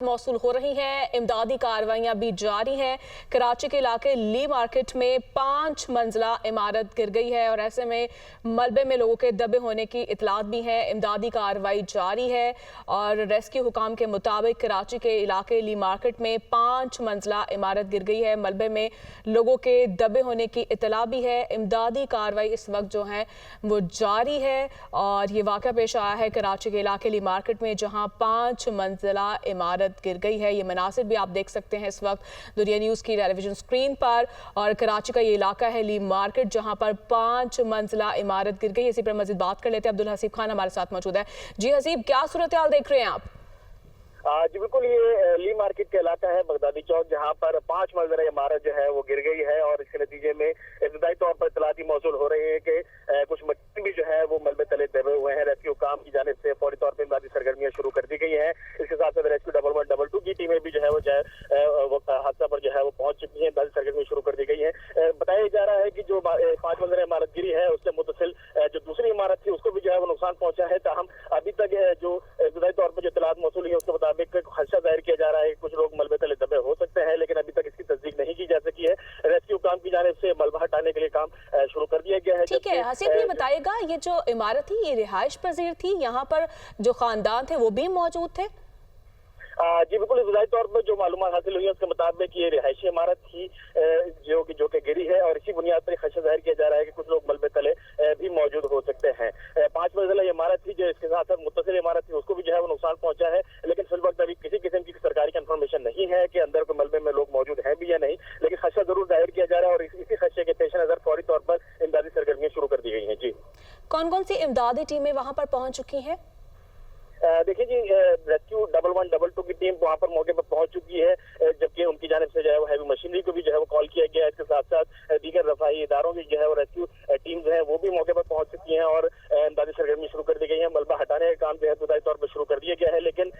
मौसूल हो रही है। इमदादी कार्रवाइयां भी जारी हैं। कराची के इलाके ली मार्केट में 5 मंजिला इमारत गिर गई है और ऐसे में मलबे में लोगों के दबे होने की इतलात भी है। इमदादी कार्रवाई जारी है और रेस्क्यू हुकाम के मुताबिक कराची के इलाके ली मार्केट में 5 मंजिला इमारत गिर गई है। मलबे में लोगों के दबे होने की इतला भी है। इमदादी कार्रवाई इस वक्त जो है वो जारी है और ये वाक़या पेश आया है कराची के इलाके ली मार्केट में, जहाँ 5 मंजिला इमारत गिर गई है। ये मनासिर भी आप देख सकते हैं इस वक्त दुनिया न्यूज़ की टेलीविजन स्क्रीन पर। और कराची का ये इलाका है ली मार्केट, जहां पर 5 मंजिला इमारत गिर गई। इसी पर मज़ीद बात कर लेते हैं। अब्दुल हसीब खान हमारे साथ मौजूद है। जी हसीब, क्या सूरत हाल देख रहे हैं आप? जी बिल्कुल, ये ली मार्केट का इलाका है, बगदादी चौक, जहां पर 5 मंजिला इमारत जो है वो गिर गई है और इसके नतीजे में इब्तदाई तौर पर इतलाती मौसूल हो रही है कि कुछ मकान भी जो है वो मलबे तले दबे हुए हैं। रेस्क्यू काम की जानिब से फौरी तौर पर इमदादी सरगर्मियां शुरू कर दी गई हैं। इसके साथ साथ रेस्क्यू 1112 की टीमें भी जो है वो हादसा पर जो है वो पहुंच चुकी है। इमदादी सरगर्मियां शुरू कर दी गई है। बताया जा रहा है कि जो 5 मंजिला इमारत गिरी है उससे मुतसिल जो दूसरी इमारत थी उसको भी जो है वो नुकसान पहुंचा है। ताहम अभी तक जो इब्तदाई तौर पर जो इतलात मौसूल है उसके मुताबिक खदशा जाहिर किया जा रहा है कि कुछ लोग मलबे तले दबे हो सकते हैं, लेकिन अभी तक इसकी तस्दीक नहीं की जा सकी है। रेस्क्यू काम की जानिब से मलबा हटाने के लिए काम शुरू कर दिया गया है। ठीक है हसीब, ये बताइएगा, ये जो इमारत थी ये रिहाइश पजीर थी? यहाँ पर जो खानदान थे वो भी मौजूद थे? जी बिल्कुल, इब्तदाई तौर पर जो मालूमात हासिल हुई है उसके मुताबिक ये रिहायशी इमारत थी जो कि गिरी है और इसी बुनियाद पर खदशा जाहिर किया जा रहा है कि कुछ लोग मलबे तले भी मौजूद हो सकते हैं। 5 मंजिला इमारत थी जो इसके साथ साथ मुत्तसिल इमारत थी उसको भी जो है वो नुकसान पहुंचा है, लेकिन फिल वक्त अभी किसी किस्म की सरकारी कंफर्मेशन नहीं है कि अंदर कोई मलबे में लोग मौजूद हैं भी या नहीं, लेकिन खदशा जरूर जाहिर किया जा रहा है और इसी खदशे के पेश नजर फौरी तौर पर इमदादी सरगर्मियां शुरू कर दी गई हैं। जी, कौन कौन सी इमदादी टीमें वहां पर पहुंच चुकी हैं? देखिए जी, रेस्क्यू 1112 की टीम वहां पर मौके पर पहुंच चुकी है, जबकि उनकी जानिब से जो है वो हैवी मशीनरी को भी जो है वो कॉल किया गया है। इसके साथ साथ दीगर रफाई इदारों की जो है वो रेस्क्यू टीम्स हैं वो भी मौके पर पहुंच चुकी हैं और इमदादी सरगर्मी शुरू कर दी गई है। मलबा हटाने का काम जो है इब्तदाई तौर पर शुरू कर दिया गया है, लेकिन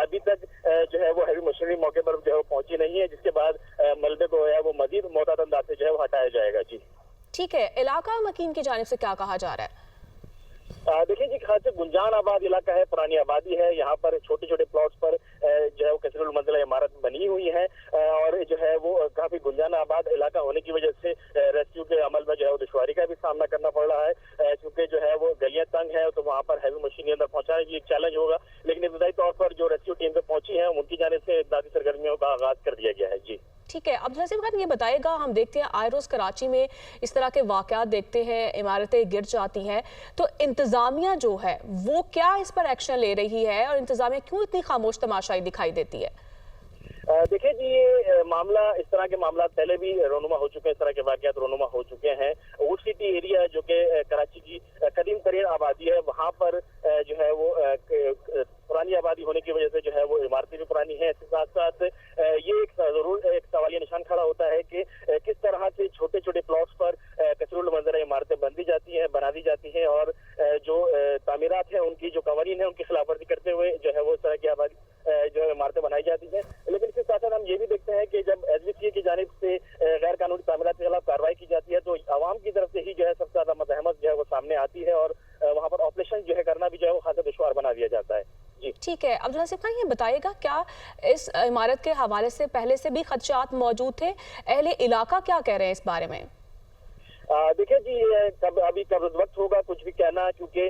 अभी तक जो है वो हैवी मशीनरी मौके पर जो है वो पहुंची नहीं है, जिसके बाद मलबे को है वो मजीद मोहतात अंदाज से जो है वो हटाया जाएगा। जी ठीक है, इलाका मकीन की जानिब से क्या कहा जा रहा है? देखिए जी, खास गुंजान आबाद इलाका है, पुरानी आबादी है। यहाँ पर छोटे छोटे प्लॉट्स पर जो है वो कसीरुल मंजिला इमारत बनी हुई है और जो है वो काफी गुंजान आबाद इलाका होने की वजह से रेस्क्यू के अमल में जो है वो दुश्वारी का भी सामना करना पड़ रहा है, क्योंकि जो है वो गलियां तंग है तो वहाँ पर हैवी मशीनरी अंदर पहुंचाने की एक चैलेंज होगा। लेकिन इब्तदाई तौर पर जो रेस्क्यू टीम पे पहुंची है उनकी जानिब से इमदादी सरगर्मियों का आगाज कर दिया गया है। जी ठीक है, अब्दुल हसीब खान ये बताएगा, हम देखते हैं आए रोज कराची में इस तरह के वाकयात देखते हैं, इमारतें गिर जाती हैं, तो इंतजामिया जो है वो क्या इस पर एक्शन ले रही है और इंतजामिया क्यों इतनी खामोश तमाशाई दिखाई देती है? देखिए जी, ये मामला, इस तरह के मामला पहले भी रोनुमा हो चुके हैं, इस तरह के वाकयात रोनुमा हो चुके हैं। वुड सिटी एरिया जो कि कराची की कदीम तरीन आबादी है, वहाँ पर जो है वो पुरानी आबादी होने की वजह से जो है वो इमारतें भी पुरानी हैं। इसके साथ साथ ये जरूर एक सवालिया निशान खड़ा होता है कि किस तरह से छोटे छोटे प्लॉट्स पर कसीरुल मंजिला इमारतें बना दी जाती हैं और जो तामीरात हैं उनकी जो कवानीन है उनकी खिलाफवर्जी करते हुए जो है वो इस तरह की आबादी जो है इमारतें बनाई जाती हैं। लेकिन इसके साथ साथ हम ये भी देखते हैं कि जब एसबीसी की जानिब से गैर कानूनी तामीरात के खिलाफ कार्रवाई की जाती है तो आवाम की तरफ से ही जो है सबसे ज्यादा मज़ाहमत जो है वो सामने आती है और वहाँ पर ऑपरेशन जो है करना भी जो है वो खासा दुश्वार बना दिया जाता है। जी ठीक है, अब्दुल हसीब खान ये बताइएगा, क्या इस इमारत के हवाले से पहले से भी खदशात मौजूद थे? अहले इलाका क्या कह रहे हैं इस बारे में? देखिए जी, अभी कब वक्त होगा कुछ भी कहना, क्योंकि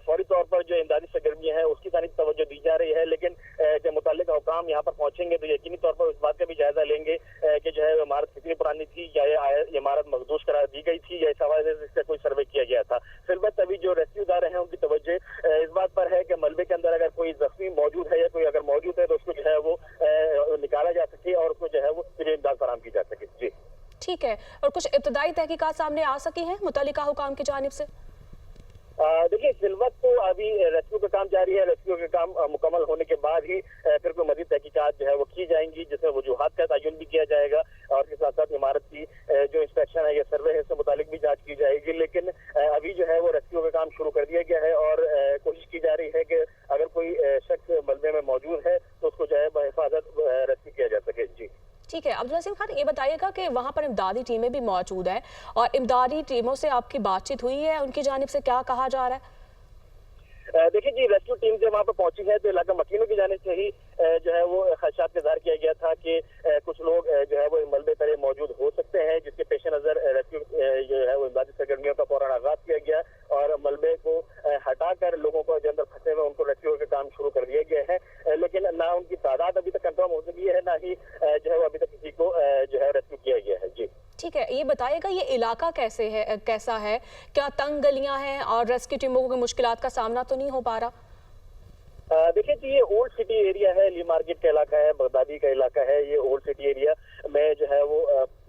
फौरी तौर पर जो इमदादी सरगर्मियां हैं उसकी जानिब तवज्जो दी जा रही है, लेकिन जब मुताल्लिक़ हुकाम यहाँ पर पहुंचेंगे तो यकीनी तौर पर इस बात का भी जायजा लेंगे कि जो है इमारत कितनी पुरानी थी या ये इमारत मखदूश करार दी गई थी या इस हवाले से इसका कोई सर्वे किया गया था। फिलहाल अभी जो रेस्क्यू इदारे हैं उनकी तवज्जो इस बात पर है कि मलबे के अंदर अगर कोई जख्मी मौजूद है या कोई अगर मौजूद है तो उसको जो है वो निकाला जा सके और उसको जो है वो इमदाद फराहम की जा सके। जी ठीक है, और कुछ इब्तदाई तहकीकात सामने आ सकी हैं मुतल्लिका हुकाम की जानिब से? देखिए, फिल वक्त तो अभी रेस्क्यू का काम जारी है। रेस्क्यू का काम मुकम्मल होने के बाद ही फिर कोई मजीद तहकीकात जो है वो की जाएंगी, जिसमें वजूहात का तयन भी किया जाएगा और इसके साथ साथ इमारत की जो इंस्पेक्शन है या सर्वे है इससे मुतालिक भी जांच की जाएगी। लेकिन अभी जो है वो रेस्क्यू का काम शुरू कर दिया गया है और कोशिश की जा रही है कि अगर कोई शख्स मलबे में मौजूद है तो उसको जो है बहिफाजत रेस्क्यू किया जा सके। जी ठीक है, अब्दुल हसीब खान ये बताइएगा कि वहाँ पर इमदादी टीमें भी मौजूद हैं और इमदादी टीमों से आपकी बातचीत हुई है, उनकी जानिब से क्या कहा जा रहा है? देखिए जी, रेस्क्यू टीम जब वहाँ पर पहुंची है तो इलाका मकीनों की जानिब से ही जो है वो खदशात का इजहार किया गया था कि कुछ लोग जो है वो मलबे तले मौजूद हो सकते हैं, जिसके पेश नजर रेस्क्यू जो है वो इमदादी सरगर्मियों का फौरन आगाज किया गया और मलबे को हटाकर लोगों को जो अंदर फंसे हुए उनको रेस्क्यू का काम शुरू कर दिया गया है। लेकिन ना उनकी तादाद अभी तक कंफर्म हो सकी है, ना ही जो है वो अभी तक किसी को जो है रेस्क्यू किया गया है। जी ठीक है, ये बताइएगा ये इलाका कैसा है, क्या तंग गलियां हैं और रेस्क्यू टीमों को मुश्किलात का सामना तो नहीं हो पा रहा? देखिए जी, ये ओल्ड सिटी एरिया है, ली मार्केट का इलाका है, बगदादी का इलाका है। ये ओल्ड सिटी एरिया में जो है वो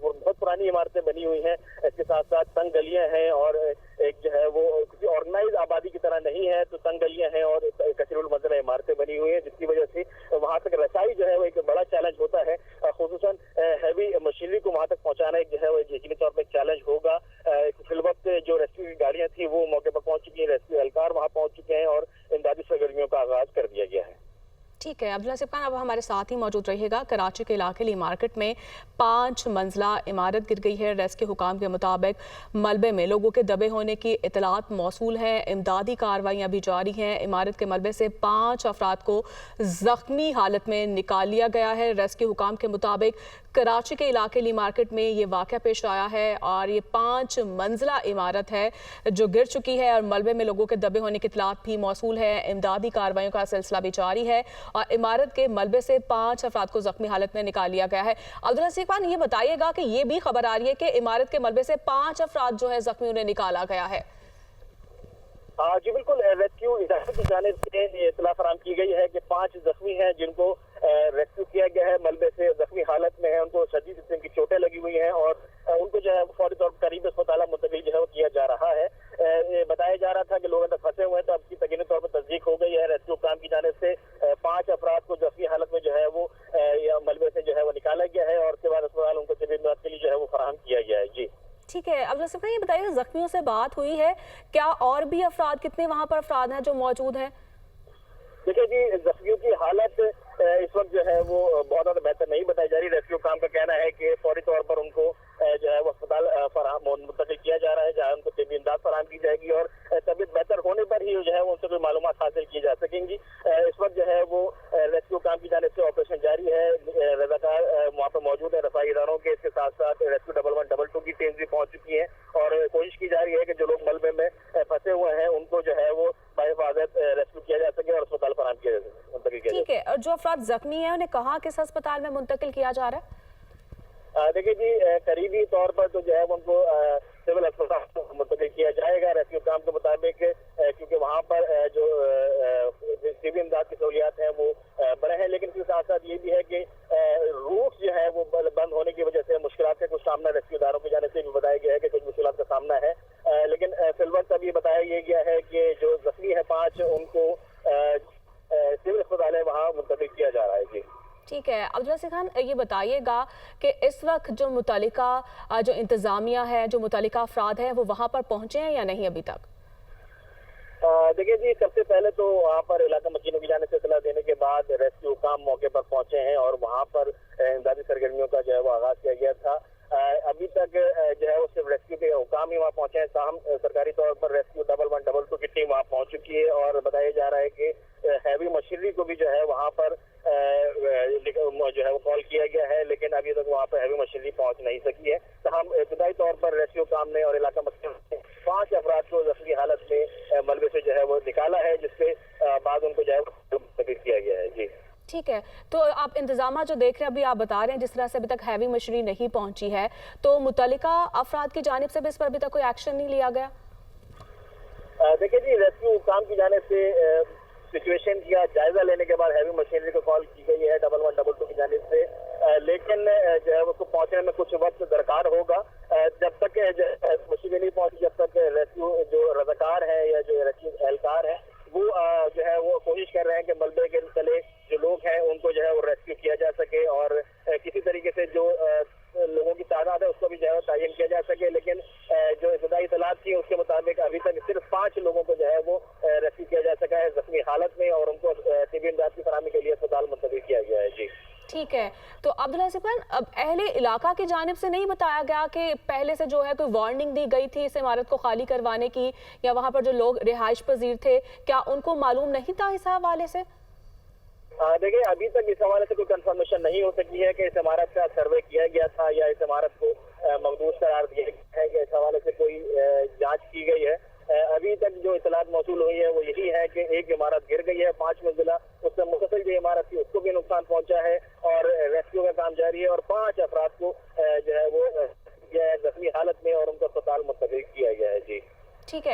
बहुत पुरानी इमारतें बनी हुई हैं, इसके साथ साथ तंग गलियां हैं और एक जो है वो किसी ऑर्गेनाइज आबादी की तरह नहीं है, तो तंग गलियां हैं और कसीरुल मंजिला इमारतें बनी हुई हैं, जिसकी वजह से वहां तक रसाई जो है वो एक बड़ा चैलेंज होता है। खुसूसन हैवी मशीनरी को वहां तक पहुंचाना एक जो है वो यकीनी तौर पर एक चैलेंज होगा। फिल वक्त जो रेस्क्यू की गाड़ियां थी वो मौके पर पहुंच चुकी हैं, रेस्क्यू एहलकार वहां पहुंच चुके हैं और इमदादी सरगर्मियों का आगाज कर दिया गया है। ठीक है, अब्दुल्ला सिब्बान अब हमारे साथ ही मौजूद रहिएगा। कराची के इलाके ली मार्केट में 5 मंजिला इमारत गिर गई है। रेस्क्यू हुकाम के मुताबिक मलबे में लोगों के दबे होने की इतलात मौसूल है, इमदादी कार्रवाइयाँ भी जारी हैं। इमारत के मलबे से 5 अफराद को जख्मी हालत में निकाल लिया गया है। रेस्क्यू हुकाम के मुताबिक कराची के इलाके ली मार्केट में ये वाक़या पेश आया है और ये 5 मंजिला इमारत है जो गिर चुकी है और मलबे में लोगों के दबे होने की इतलात भी मौसूल है। इमदादी कार्रवाइयों का सिलसिला भी जारी है और इमारत के मलबे से 5 अफराद को जख्मी हालत में निकाल लिया गया है। अब्दुल्ला सिब्बान, ये बताइएगा कि ये भी खबर आ रही है कि इमारत के मलबे से 5 अफराद जो है जख्मी उन्हें निकाला गया है। जी बिल्कुल, रेस्क्यू इदारे की जानिब से ये इतला फराम की गई है कि 5 जख्मी हैं जिनको रेस्क्यू किया गया है, मलबे से जख्मी हालत में है, उनको शदीद किस्म की चोटें लगी हुई हैं और उनको जो है फौरी तौर पर करीबी अस्पताल मुंतकिल जो है वो किया जा रहा है। बताया जा रहा था कि लोग अंदर फंसे हुए हैं, तो अब की यकीनी तौर पर तस्दीक हो गई है। रेस्क्यू काम की जानिब से 5 अफराद को जख्मी हालत में जो है वो मलबे से जो है वो निकाला गया है और उसके बाद अस्पताल उनको तबीयत मदद के लिए जो है वो फराहम किया गया है। जी ठीक है, अब जैसे ये बताइए जख्मियों से बात हुई है क्या, और भी अफराद, कितने वहां पर अफराद हैं जो मौजूद हैं? देखिए जी, जख्मियों की हालत इस वक्त जो है वो बहुत ज्यादा बेहतर नहीं बताई जा रही। रेस्क्यू काम का कहना है कि फौरी तौर पर उनको जो है वो अस्पताल मुंतकिल किया जा रहा है, जहाँ उनको तबी इमदाद फराहम की जाएगी और तबीयत बेहतर होने पर ही जो है वो उनसे कोई मालूमात हासिल की जा सकेंगी। इस वक्त जो है वो रेस्क्यू काम की जानिब से ऑपरेशन जारी है, रजाकार वहाँ पर मौजूद है रफाई इदारों के, इसके साथ साथ रेस्क्यू 1112 की टीम भी पहुंच चुकी है और कोशिश की जा रही है कि जो लोग मलबे में फंसे हुए हैं उनको जो है वो बाहिफाजत रेस्क्यू किया जा सके और अस्पताल फराहम किया जा सके, मुंतकिल किया जा सके। ठीक है, और जो अफराद जख्मी हैं उन्हें कहाँ किस अस्पताल में मुंतकिल किया जा रहा है? देखिए जी, करीबी तौर पर तो जो है उनको सिविल अस्पताल मुंतकिल किया जाएगा रेस्क्यू काम के मुताबिक, क्योंकि वहाँ पर जो तबी इमदाद की सहूलियात हैं वो बड़े हैं, लेकिन इसके साथ साथ ये भी है कि रूट जो है वो बंद होने की वजह से मुश्किलात का कुछ सामना रेस्क्यू इदारों की जाने से भी बताया गया है कि कुछ मुश्किलात का सामना है। लेकिन फिलवक्त अब ये बताया गया है कि जो जख्मी है 5 उनको सिविल अस्पताल है वहाँ मुंतकिल किया जा रहा है। जी ठीक है, अब्दुल्ला सिब्बान ये बताइएगा कि इस वक्त जो मुतल्लिका जो इंतज़ामिया है, जो मुतल्लिका अफराद हैं वो वहाँ पर पहुँचे हैं या नहीं अभी तक? देखिए जी, सबसे पहले तो वहाँ पर इलाका मकीनों की जाने से इतला देने के बाद रेस्क्यू काम मौके पर पहुंचे हैं और वहाँ पर इमदादी सरगर्मियों का जो है वो आगाज किया गया था। अभी तक जो है वो सिर्फ रेस्क्यू के हुकाम ही वहाँ पहुंचे हैं, साहम सरकारी तौर पर रेस्क्यू 1112 की टीम वहाँ पहुंच चुकी है और बताया जा रहा है कि हैवी मशीनरी को भी जो है वहाँ पर जो है वो कॉल किया गया है, लेकिन अभी तक वहाँ पर हैवी मशीनरी पहुंच नहीं सकी है। तो हम इब्तदाई तौर पर रेस्क्यू काम ने और इलाका मकीनों ने 5 अफराद को जख्मी हालत में मलबे से जो है वो निकाला है, जिसके बाद उनको जो है तकलीफ किया गया है। जी ठीक है, तो आप इंतजाम जो देख रहे हैं, अभी आप बता रहे हैं जिस तरह से अभी तक हैवी मशीनरी नहीं पहुंची है, तो मुतल्लिका अफराद की जानिब से भी इस पर अभी तक कोई एक्शन नहीं लिया गया? देखिए जी, रेस्क्यू काम की जाने से सिचुएशन का जायजा लेने के बाद हैवी मशीनरी को कॉल की गई है 1112 की जानिब से, लेकिन जो है उसको पहुंचने में कुछ वक्त दरकार होगा। जब तक मशीनरी नहीं पहुंची, जब तक रेस्क्यू जो रजाकार है या जो रेस्क्यू एहलकार है वो जो है वो कोशिश कर रहे हैं कि मलबे के तले जो लोग हैं उनको जो है वो रेस्क्यू किया जा सके और किसी तरीके से जो लोगों की तादाद है उसको भी जो है तयन किया जा सके। लेकिन जो इब्तदाई इतलात थी उसके मुताबिक अभी तक सिर्फ 5 लोगों को जो है वो रेस्क्यू किया जा सका है जख्मी हालत में और उनको तबी इमदाद की फराहमी के लिए अस्पताल मुंतकिल किया गया है। जी ठीक है, तो अब्दुल्ला सिब्बान, अब अहले इलाका की जानिब से नहीं बताया गया कि पहले से जो है कोई वार्निंग दी गई थी इस इमारत को खाली करवाने की, या वहाँ पर जो लोग रिहाइश पजीर थे क्या उनको मालूम नहीं था इस हवाले से? देखिए, अभी तक इस हवाले से कोई कंफर्मेशन नहीं हो सकी है कि इस इमारत का सर्वे किया गया था या इस इमारत को मखदूस करार दिया गया है, कि इस हवाले से कोई जांच की गई है। अभी तक जो इतलात मौसूल हुई है वो यही है कि एक इमारत गिर गई है 5 मंजिला, उससे मुतसिल जो इमारत थी उसको भी नुकसान पहुंचा है और रेस्क्यू का काम जारी है और 5 अफराद को जो है वो जख्मी हालत में और उनको अस्पताल मुंतकिल किया गया है। जी ठीक है।